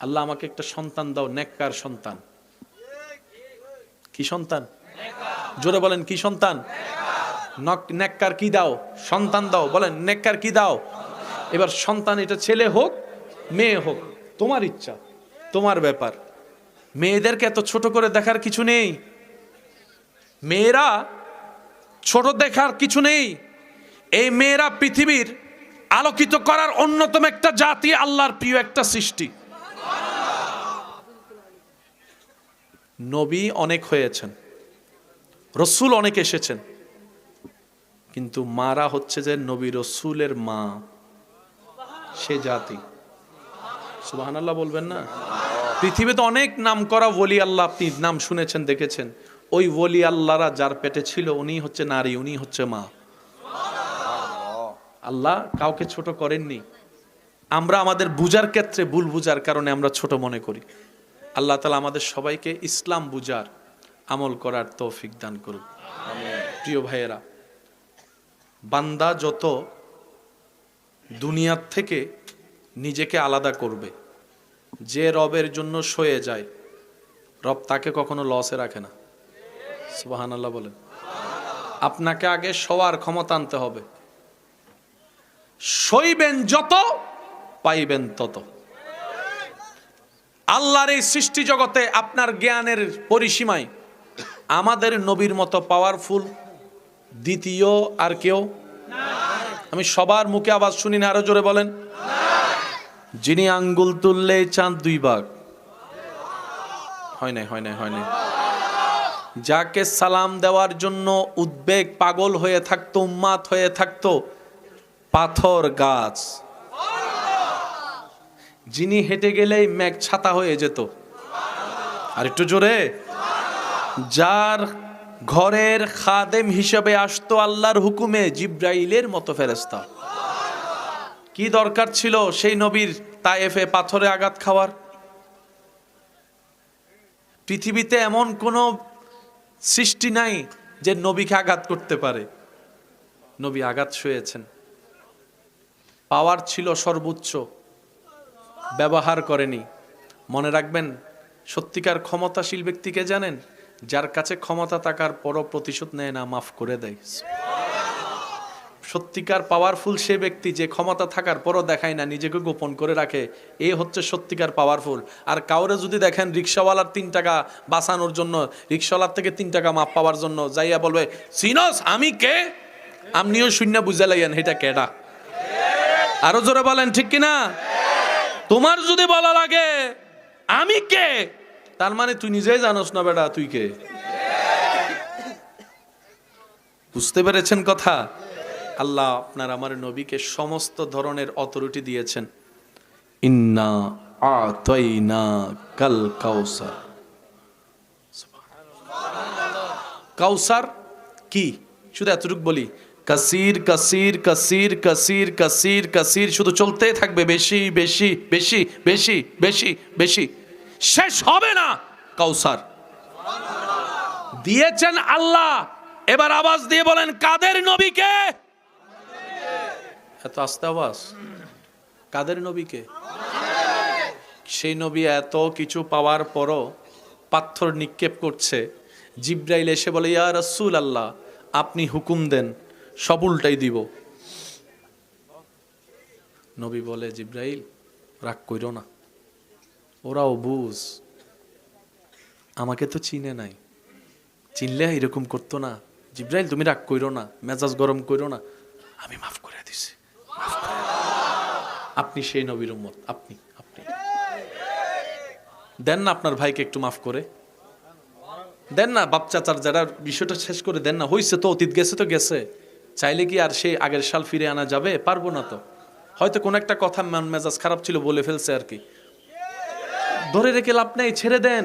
আল্লাহ আমাকে একটা সন্তান দাও, নেককার সন্তান। কি সন্তান? জোরে বলেন, কি সন্তান? নেককার কি দাও? সন্তান দাও। বলেন নেককার কি দাও? এবার সন্তান এটা ছেলে হোক মেয়ে হোক তোমার ইচ্ছা, তোমার ব্যাপার। মেয়েদেরকে এত ছোট করে দেখার কিছু নেই, মেয়েরা ছোট দেখার কিছু নেই। এই মেয়েরা পৃথিবীর আলোকিত করার অন্যতম একটা জাতি, আল্লাহর প্রিয় একটা সৃষ্টি। নবী অনেক হয়েছেন, রসুল অনেক এসেছেন, কিন্তু মারা হচ্ছে যে নবী রসুলের মা, সে জাতি। সুবহানাল্লাহ বলবেন না? পৃথিবীতে অনেক নাম করা ওলি আল্লাহ আপনি নাম শুনেছেন দেখেছেন, ওই ওলি আল্লাহরা যার পেটে ছিল উনি হচ্ছে নারী, উনি হচ্ছে মা। আল্লাহ কাউকে ছোট করেননি। আমরা আমাদের বুঝার ক্ষেত্রে ভুল বুঝার কারণে আমরা ছোট মনে করি। আল্লাহ তাআলা আমাদের সবাইকে ইসলাম বুঝার, আমল করার তৌফিক দান করুন। প্রিয় ভাইয়েরা, বান্দা যত দুনিয়ার থেকে নিজেকে আলাদা করবে, যে রবের জন্য সয়ে যায়, রব তাকে কখনো লসে রাখে না। সুবহানাল্লাহ বলেন। আপনাকে আগে সওয়ার ক্ষমতা আনতে হবে। সইবেন যত পাইবেন তত। আল্লাহর এই সৃষ্টি জগতে আপনার জ্ঞানের পরিসীমায় আমাদের নবীর মতো পাওয়ারফুল দ্বিতীয় আর কেউ? আমি সবার মুখে আওয়াজ শুনি না, আরো জোরে বলেন। যিনি আঙ্গুল তুললে চাঁদ 2 ভাগ হয় নাই, হয় নাই, হয় নাই। যাকে সালাম দেওয়ার জন্য উদ্বেগ পাগল হয়ে থাকতো, উম্মাত হয়ে থাকতো পাথর গাছ, যিনি হেঁটে গেলেই মেঘ ছাতা হয়ে যেত। আর একটু জোরে। যার ঘরের খাদেম হিসেবে আসতো আল্লাহর হুকুমে জিব্রাইলের মতো ফেরেশতা। কি দরকার ছিল সেই নবীর তায়েফে পাথরে আঘাত খাওয়ার? পৃথিবীতে এমন কোন সৃষ্টি নাই যে নবীকে আঘাত করতে পারে। নবী আঘাত সয়েছেন, পাওয়ার ছিল সর্বোচ্চ, ব্যবহার করেনি। মনে রাখবেন, সত্যিকার ক্ষমতাশীল ব্যক্তিকে জানেন? যার কাছে ক্ষমতা থাকার পরও প্রতিশোধ নেয় না, মাফ করে দেয়। সত্যিকার পাওয়ারফুল সে ব্যক্তি যে ক্ষমতা থাকার পরও দেখায় না, নিজেকে গোপন করে রাখে। এই হচ্ছে সত্যিকার পাওয়ারফুল। আর কাউরে যদি দেখেন রিক্সাওয়ালার 3 টাকা বাঁচানোর জন্য, রিক্সাওয়ালার থেকে 3 টাকা মাপ পাওয়ার জন্য যাইয়া বলবে সিনস আমি কে, আপনিও শূন্য বুঝে লাইয়েন এটা কেডা। আরো জোরে বলেন ঠিক কিনা? তোমার যদি বলা লাগে আমি কে, তার মানে তুই নিজেই জানোস না বেটা তুই কে। বুঝতে পেরেছেন কথা? আল্লাহ আপনার আমার নবীকে সমস্ত ধরনের অথরিটি দিয়েছেন। ইন্না আতাইনা কাল কাউসার। কাউসার কি? শুধু এতটুকু বলি, কাসির কাসির কাসির কাসির কাসির কাসির, শুধু চলতেই থাকবে, বেশি বেশি বেশি বেশি বেশি বেশি, শেষ হবে না। কাউসার দিয়েছেন আল্লাহ। এবার আওয়াজ দিয়ে বলেন কাদের নবীকে? এত আস্তে আওয়াজ। কাদের নবীকে? সেই নবী এত কিছু পাওয়ার পরও পাথর নিক্ষেপ করছে। জিব্রাইল এসে বলে ইয়া রাসূল আল্লাহ আপনি হুকুম দেন, সব উল্টাই দিব। নবী বলে জিব্রাইল রাগ কইরো না, ওরাও বুঝ, আমাকে তো চিনে নাই, চিনলে এরকম করতো না। জিব্রাইল তুমি রাগ কইরো না, মেজাজ গরম কইরো না, আমি মাফ করে দিছি। আপনি সেই নবীর উম্মত, আপনি আপনি দেন না আপনার ভাইকে একটু মাফ করে দেন না। বাপ চাচার যারা বিষয়টা শেষ করে দেন না, হইছে তো, অতীত গেছে তো গেছে। চাইলে কি আর সেই আগের সাল ফিরে আনা যাবে? পারবো না তো। হয়তো কোন একটা কথা মন মেজাজ খারাপ ছিল বলে ফেলছে আর কি, ধরে রেখে লাভ নেই, ছেড়ে দেন।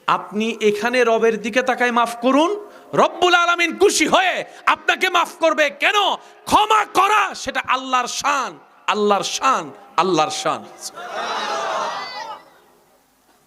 আপনি এখানে রবের দিকে তাকায় মাফ করুন, রব্বুল আলামিন খুশি হয়ে আপনাকে মাফ করবে। কেন? ক্ষমা করা সেটা আল্লাহর শান, আল্লাহর শান, আল্লাহর শান।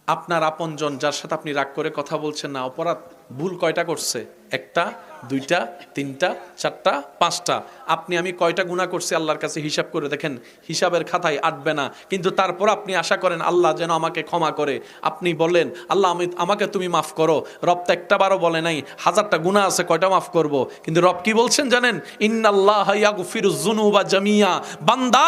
আপনার আপনজন যার সাথে আপনি রাগ করে কথা বলছেন না, অপরাধ ভুল কয়টা করছে? 1টা 2টা 3টা 4টা 5টা। আপনি আমি কয়টা গুনাহ করছি আল্লাহর কাছে হিসাব করে দেখেন, হিসাবের খাতায় আটবে না। কিন্তু তারপর আপনি আশা করেন আল্লাহ যেন আমাকে ক্ষমা করে। আপনি বলেন আল্লাহ আমাকে তুমি মাফ করো। রব তো একটা বারও বলে নাই, 1000টা গুনাহ আছে, কয়টা মাফ করব? কিন্তু রব কি বলছেন জানেন? ইন্নাল্লাহা ইয়াগফিরুয যুনুবা জামিয়া। বান্দা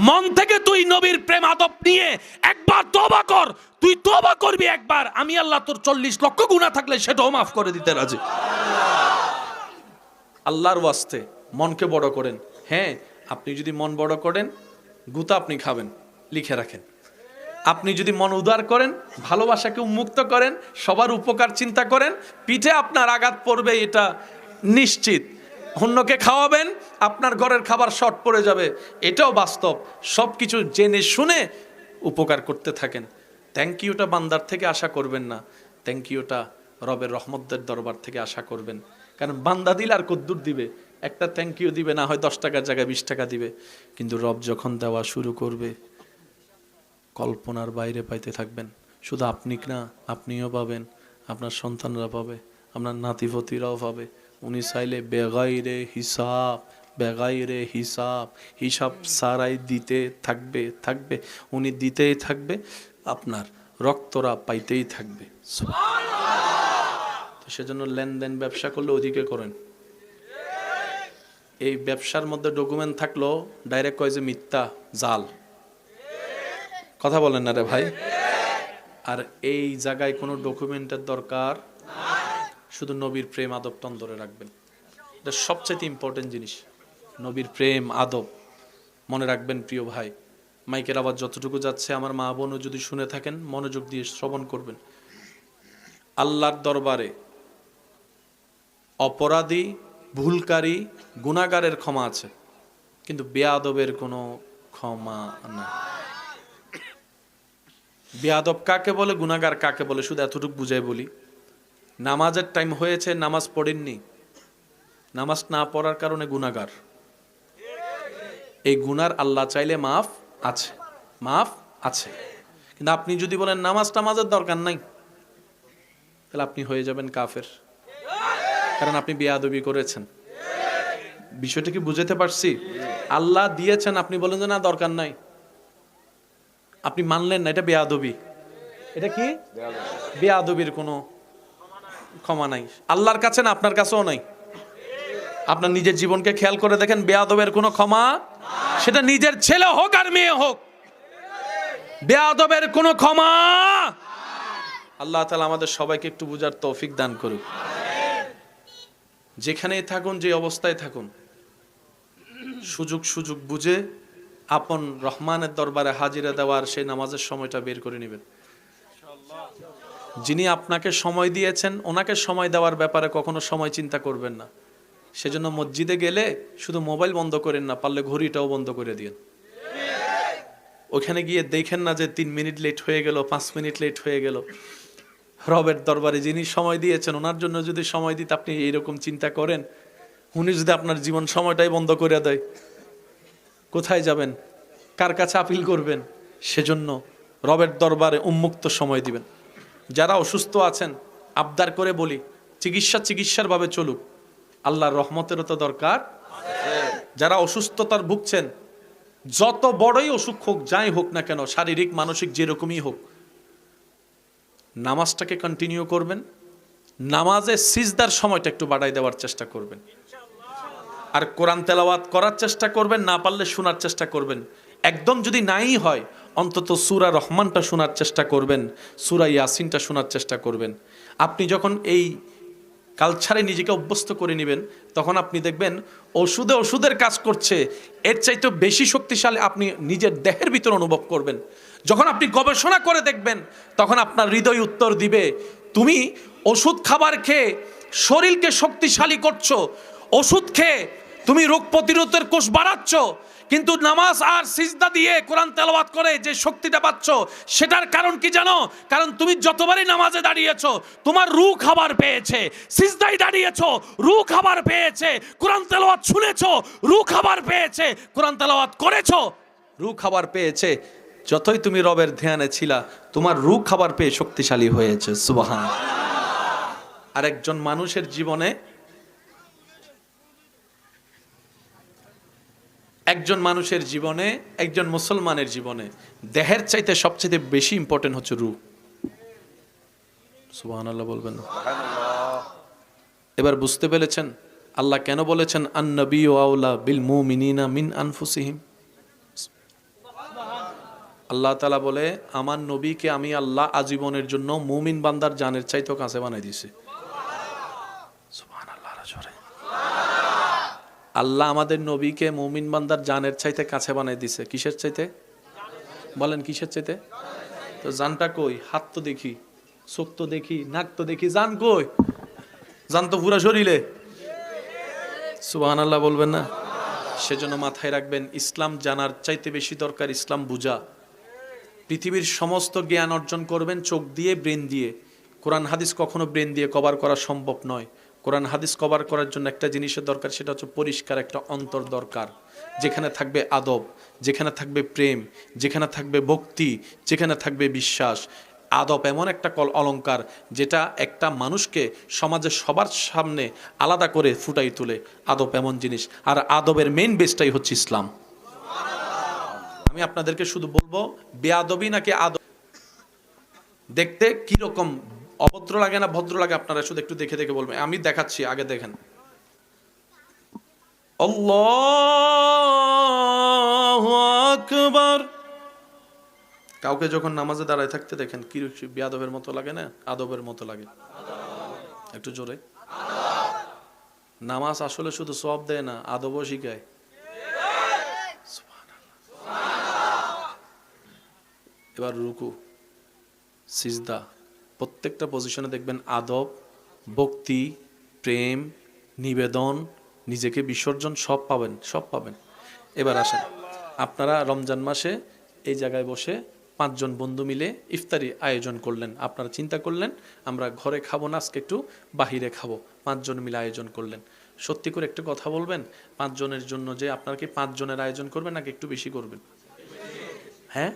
মন থেকে তুই নবীর প্রেম আদব নিয়ে একবার তওবা কর। তুই তওবা করবি একবার, আমি আল্লাহ তোর 40 লক্ষ গুনাহ থাকলে সেটাও মাফ করে দিতে রাজি। আল্লাহর ওয়াস্তে মনকে বড় করেন। হ্যাঁ, আপনি যদি মন বড় করেন গুতা আপনি খাবেন, লিখে রাখেন। আপনি যদি মন উদার করেন, ভালোবাসাকে উন্মুক্ত করেন, সবার উপকার চিন্তা করেন, পিঠে আপনার আঘাত পড়বে এটা নিশ্চিত। অন্যকে খাওয়াবেন, আপনার ঘরের খাবার শর্ট পড়ে যাবে, এটাও বাস্তব। সব কিছু জেনে শুনে উপকার করতে থাকেন। থ্যাংক ইউটা বান্দার থেকে আশা করবেন না, থ্যাংক ইউটা রবের রহমতের দরবার থেকে আশা করবেন। কারণ বান্দা দিল আর কদ্দুর দিবে, একটা থ্যাংক ইউ দিবে, না হয় 10 টাকার জায়গায় 20 টাকা দিবে। কিন্তু রব যখন দেওয়া শুরু করবে, কল্পনার বাইরে পাইতে থাকবেন। শুধু আপনি না, আপনিও পাবেন, আপনার সন্তানরা পাবে, আপনার নাতিপতিরাও পাবে। উনি চাইলে বেগাইরে হিসাব, বেগাইরে হিসাব, হিসাব সারাই দিতে থাকবে থাকবে, উনি দিতেই থাকবে, আপনার রক্তরা পাইতেই থাকবে। তো সেজন্য লেনদেন ব্যবসা করলে ওদিকে করেন। এই ব্যবসার মধ্যে ডকুমেন্ট থাকলো ডাইরেক্ট কয় যে মিথ্যা, জাল। কথা বলেন না রে ভাই। আর এই জায়গায় কোনো ডকুমেন্টের দরকার, শুধু নবীর প্রেম আদবটা ধরে রাখবেন। এটা সবচেয়ে ইম্পর্টেন্ট জিনিস, নবীর প্রেম আদব মনে রাখবেন। প্রিয় ভাই, মাইকের আওয়াজ যতটুকু যাচ্ছে আমার মা বোনও যদি শুনে থাকেন মনোযোগ দিয়ে শ্রবণ করবেন। আল্লাহর দরবারে অপরাধী, ভুলকারী, গুনাহগারের ক্ষমা আছে, কিন্তু বেয়াদবের কোনো ক্ষমা নাই। বেয়াদব কাকে বলে, গুনাহগার কাকে বলে, শুধু এতটুকু বুঝাই বলি। নামাজের টাইম হয়েছে, নামাজ পড়েননি, নামাজ না পড়ার কারণে গুনাহগার। এই গুনার আল্লাহ চাইলে মাফ আছে, মাফ আছে। কিন্তু আপনি যদি বলেন নামাজ টামাজের দরকার নাই, তাহলে আপনি হয়ে যাবেন কাফের, কারণ আপনি বেয়াদবি করেছেন। বিষয়টা কি বুঝাতে পারছি? আল্লাহ দিয়েছেন, আপনি বলেন যে না দরকার নাই, আপনি মানলেন না, এটা বেয়াদবি। এটা কি বেয়াদবির কোনো ক্ষমা নাই, আল্লাহর কাছে না, আপনার কাছেও নাই। আপনার নিজের জীবনকে খেয়াল করে দেখেন, বেয়াদবের কোনো ক্ষমা, সেটা নিজের ছেলে হোক আর মেয়ে হোক, বেয়াদবের কোনো ক্ষমা। আল্লাহ তাআলা আমাদের সবাইকে একটু বুঝার তৌফিক দান করুক। যেখানেই থাকুন, যে অবস্থায় থাকুন, সুযোগ বুঝে আপন রহমানের দরবারে হাজিরা দেওয়ার সেই নামাজের সময়টা বের করে নেবেন। যিনি আপনাকে সময় দিয়েছেন ওনাকে সময় দেওয়ার ব্যাপারে কখনো সময় চিন্তা করবেন না। সেজন্য মসজিদে গেলে শুধু মোবাইল বন্ধ করেন না, পারলে ঘড়িটাও বন্ধ করে দিন। ওখানে গিয়ে দেখেন না যে 3 মিনিট লেট হয়ে গেল, 5 মিনিট লেট হয়ে গেল। রবের দরবারে যিনি সময় দিয়েছেন ওনার জন্য যদি সময় দিতে আপনি এইরকম চিন্তা করেন, উনি যদি আপনার জীবন সময়টাই বন্ধ করে দেয়, কোথায় যাবেন, কার কাছে আপিল করবেন? সেজন্য রবের দরবারে উন্মুক্ত সময় দিবেন। যারা অসুস্থ আছেন, আবদার করে বলি, চিকিৎসার ভাবে চলুক, আল্লাহর রহমতেরও তো দরকার। যারা অসুস্থতার ভুগছেন, যত বড়ই অসুখ হোক, যাই হোক না কেন, শারীরিক মানসিক যেরকমই হোক, নামাজটাকে কন্টিনিউ করবেন। নামাজে সিজদার সময়টা একটু বাড়াই দেওয়ার চেষ্টা করবেন, আর কোরআন তেলাওয়াত করার চেষ্টা করবেন, না পারলে শোনার চেষ্টা করবেন। একদম যদি নাই হয়, অন্তত সূরা রহমানটা শোনার চেষ্টা করবেন, সূরা ইয়াসিনটা শোনার চেষ্টা করবেন। আপনি যখন এই কালচারে নিজেকে অভ্যস্ত করে নেবেন, তখন আপনি দেখবেন ওষুধের কাজ করছে, এর চাইতে বেশি শক্তিশালী আপনি নিজের দেহের ভিতর অনুভব করবেন। যখন আপনি গবেষণা করে দেখবেন, তখন আপনার হৃদয় উত্তর দিবে, তুমি ওষুধ খাবার খেয়ে শরীরকে শক্তিশালী করছো, ওষুধ খেয়ে তুমি রোগ প্রতিরোধের কোষ বাড়াচ্ছ, কিন্তু নামাজ আর সিজদা দিয়ে কোরআন তেলাওয়াত করে যে শক্তিটা পাচ্ছ, সেটার কারণ কি জানো? কারণ তুমি যতবারই নামাজে দাঁড়িয়েছো, তোমার রূহ খাবার পেয়েছে। সিজদায় দাঁড়িয়েছো, রূহ খাবার পেয়েছে। কোরআন তেলাওয়াত শুনেছো, রূহ খাবার পেয়েছে। কোরআন তেলাওয়াত করেছো, রূহ খাবার পেয়েছে। যতই তুমি রবের ধ্যানে ছিলা, তোমার রূহ খাবার পেয়ে শক্তিশালী হয়েছে। সুবহান। আর একজন মানুষের জীবনে, একজন মুসলমানের জীবনে দেহের চাইতে সবচেয়ে বেশি ইম্পর্টেন্ট হচ্ছে রূহ। সুবহানাল্লাহ বলবেন। এবার বুঝতে পেরেছেন আল্লাহ কেন বলেছেন আন-নাবিয়্যু আওলা বিল মুমিনিনা মিন আনফুসিহিম? আল্লাহ তাআলা বলে, আমার নবীকে আমি আল্লাহ আজীবনের জন্য মুমিন বান্দার জানের চাইতেও কাছে বানাই দিয়েছি। সুবহানাল্লাহ। আল্লাহ আমাদের নবীকে মুমিন বান্দার জানের চাইতে কাছে বানাই দিছে। কিসের চাইতে বলেন, কিসের চাইতে? তো জানটা কই? হাত তো দেখি, চোখ তো দেখি, নাক তো দেখি, জান কই? জান তো পুরা শরীরে। সুবহানাল্লাহ বলবেন না? সেজন্য মাথায় রাখবেন, ইসলাম জানার চাইতে বেশি দরকার ইসলাম বুঝা। পৃথিবীর সমস্ত জ্ঞান অর্জন করবেন চোখ দিয়ে, ব্রেন দিয়ে। কোরআন হাদিস কখনো ব্রেন দিয়ে কভার করা সম্ভব নয়। কোরআন হাদিস কভার করার জন্য একটা জিনিসের দরকার, সেটা হচ্ছে পরিষ্কার একটা অন্তর দরকার, যেখানে থাকবে আদব, যেখানে থাকবে প্রেম, যেখানে থাকবে ভক্তি, যেখানে থাকবে বিশ্বাস। আদব এমন একটা অলংকার যেটা একটা মানুষকে সমাজের সবার সামনে আলাদা করে ফুটাই তোলে। আদব এমন জিনিস, আর আদবের মেইন বেসটাই হচ্ছে ইসলাম। আমি আপনাদেরকে শুধু বলবো, বেয়াদবি নাকি আদব দেখতে কি রকম, অভদ্র লাগে না ভদ্র লাগে, আপনারা শুধু একটু দেখে দেখে বলবেন। আমি দেখাচ্ছি, আগে দেখেন। আল্লাহু আকবার। কাউকে যখন নামাজে দাঁড়ায় থাকতে দেখেন, কি বেয়াদবের মতো লাগে না আদবের মতো লাগে? একটু জোরে। নামাজ আসলে শুধু সওয়াব দেয় না, আদবও শিখায়। এবার রুকু, সিজদা, প্রত্যেকটা পজিশনে দেখবেন আদব, ভক্তি, প্রেম, নিবেদন, নিজেকে বিসর্জন সব পাবেন। এবার আসেন, আপনারা রমজান মাসে এই জায়গায় বসে 5 জন বন্ধু মিলে ইফতারি আয়োজন করলেন। আপনারা চিন্তা করলেন আমরা ঘরে খাবো না, আজকে একটু বাহিরে খাবো। 5 জন মিলে আয়োজন করলেন। সত্যি করে একটু কথা বলবেন, 5 জনের জন্য যে আপনারা কি 5 জনের আয়োজন করবেন নাকি একটু বেশি করবেন? হ্যাঁ,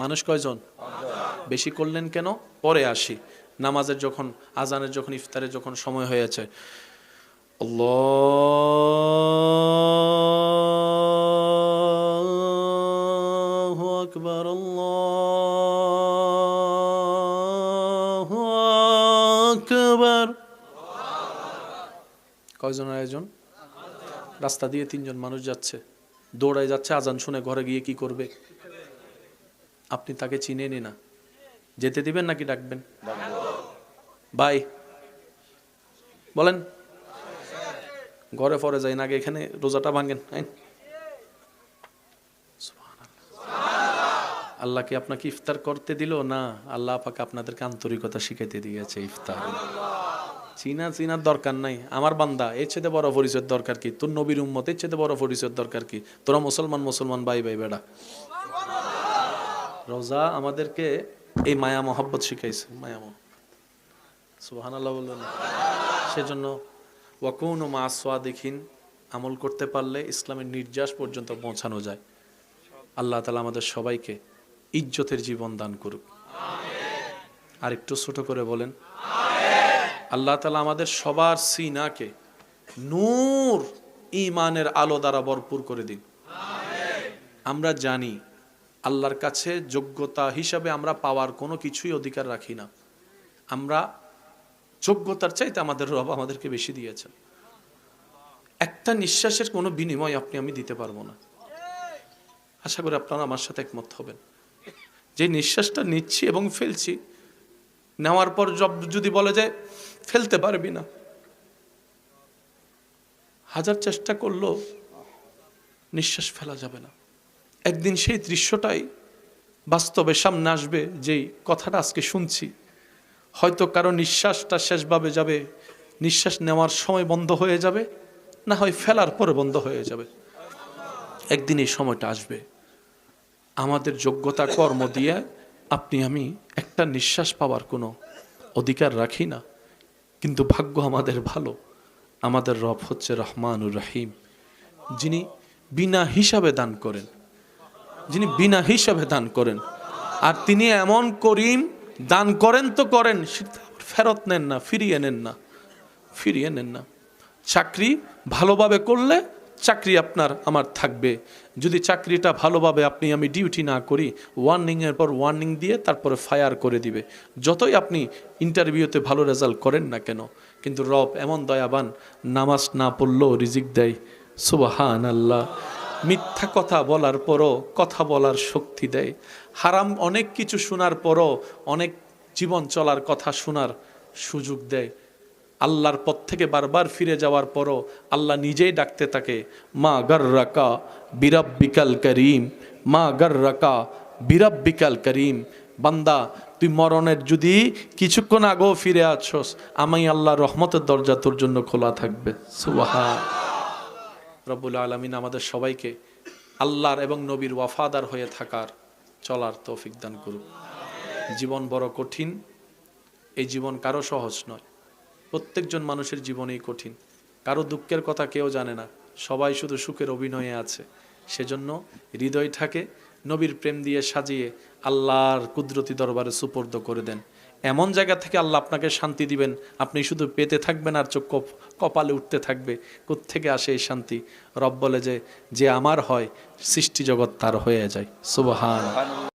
মানুষ কয়জন? বেশি করলেন কেন? পরে আসি। নামাজের যখন, আজানের যখন, ইফতারের যখন সময় হয়েছে, আল্লাহু আকবার, আল্লাহু আকবার। কয়জনের আয়োজন? রাস্তা দিয়ে 3 জন মানুষ যাচ্ছে, দৌড়ায় যাচ্ছে, আজান শুনে ঘরে গিয়ে কি করবে? আপনি তাকে চিনেনই না, যেতে দিবেন নাকি ডাকবেন? ভাই বলেন, ঘরে পরে যাই না, আগে এখানে রোজাটা ভাঙেন। আল্লাহ কি আপনাকে ইফতার করতে দিল না? আল্লাহ পাকে আপনাদেরকে আন্তরিকতা শিখাইতে দিয়েছে। ইফতার চিনার দরকার নাই। আমার বান্দা, এর চেয়ে বড় পরিচয়ের দরকার কি? তোর নবীর উম্মত, এর চেয়ে বড় পরিচয়ের দরকার কি? তোরা মুসলমান ভাই বেড়া। রোজা আমাদেরকে এই মায়া মহব্বত শিখাইছে, মায়া মহব্বত। সুবহানাল্লাহ বললেন। সেজন্য ওয়াকুনু মা সাদিকিন আমল করতে পারলে ইসলামের নির্যাস পর্যন্ত পৌঁছানো যায়। আল্লাহ তাআলা আমাদের সবাইকে ইজ্জতের জীবন দান করুক। আর একটু ছোট করে বলেন আল্লাহ তাআলা আমাদের সবার সিনাকে নূর ঈমানের আলো দ্বারা ভরপুর করে দিন। আমরা জানি আল্লাহর কাছে যোগ্যতা হিসাবে আমরা পাওয়ার কোনো কিছুই অধিকার রাখি না। আমরা যোগ্যতার চাইতে আমাদের রব আমাদেরকে বেশি দিয়েছেন। একটা নিঃশ্বাসের কোনো বিনিময় আপনি আমি দিতে পারবো না। আশা করি আপনারা আমার সাথে একমত হবেন। যে নিঃশ্বাসটা নিচ্ছি এবং ফেলছি, নেওয়ার পর যদি বলে যে ফেলতে পারবি না, হাজার চেষ্টা করলেও নিঃশ্বাস ফেলা যাবে না। একদিন সেই দৃশ্যটাই বাস্তবে সামনে আসবে, যেই কথাটা আজকে শুনছি। হয়তো কারো নিঃশ্বাসটা শেষভাবে যাবে, নিঃশ্বাস নেওয়ার সময় বন্ধ হয়ে যাবে, না হয় ফেলার পরে বন্ধ হয়ে যাবে। একদিন এই সময়টা আসবে, আমাদের যোগ্যতা কর্ম দিয়ে আপনি আমি একটা নিঃশ্বাস পাওয়ার কোনো অধিকার রাখি না। কিন্তু ভাগ্য আমাদের ভালো, আমাদের রব হচ্ছে রহমানুর রহিম, যিনি বিনা হিসাবে দান করেন, যিনি বিনা হিসাবে দান করেন। আর তিনি এমন করিম, দান করেন তো করেন, ফেরত নেন না, ফিরিয়ে নেন না। চাকরি ভালোভাবে করলে চাকরি আপনার আমার থাকবে। যদি চাকরিটা ভালোভাবে আপনি আমি ডিউটি না করি, ওয়ার্নিংয়ের পর ওয়ার্নিং দিয়ে তারপরে ফায়ার করে দিবে, যতই আপনি ইন্টারভিউতে ভালো রেজাল্ট করেন না কেন। কিন্তু রব এমন দয়াবান, নামাজ না পড়লেও রিজিক দেয়। সুবহানাল্লাহ। মিথ্যা কথা বলার পরও কথা বলার শক্তি দেয়। হারাম অনেক কিছু শোনার পরও অনেক জীবন চলার কথা শোনার সুযোগ দেয়। আল্লাহর পথ থেকে বারবার ফিরে যাওয়ার পরও আল্লাহ নিজেই ডাকতে থাকে, মা গাররাকা বিরাব্বিকাল করিম, মা গাররাকা বিরাব্বিকাল করিম। বান্দা, তুই মরণের যদি কিছুক্ষণ আগেও ফিরে আছস, আমি আল্লাহর রহমতের দরজা তোর জন্য খোলা থাকবে। সুবহান। রব্বুল আলামিন আমাদের সবাইকে আল্লাহর এবং নবীর ওয়াফাদার হয়ে থাকার চলার তৌফিক দান করুক। জীবন বড় কঠিন, এই জীবন কারো সহজ নয়। প্রত্যেকজন মানুষের জীবনেই কঠিন। কারো দুঃখের কথা কেউ জানে না, সবাই শুধু সুখের অভিনয়ে আছে। সেজন্য হৃদয়টাকে নবীর প্রেম দিয়ে সাজিয়ে আল্লাহর কুদরতি দরবারে সুপর্দ করে দেন। এমন জায়গা থেকে আল্লাহ আপনাকে শান্তি দিবেন, আপনি শুধু পেতে থাকবেন আর চোখ কপালে উঠতে থাকবে। কোত্থেকে আসে এই শান্তি? রব বলে যে আমার হয়, সৃষ্টি জগৎ তার হয়ে যায়। সুবহান।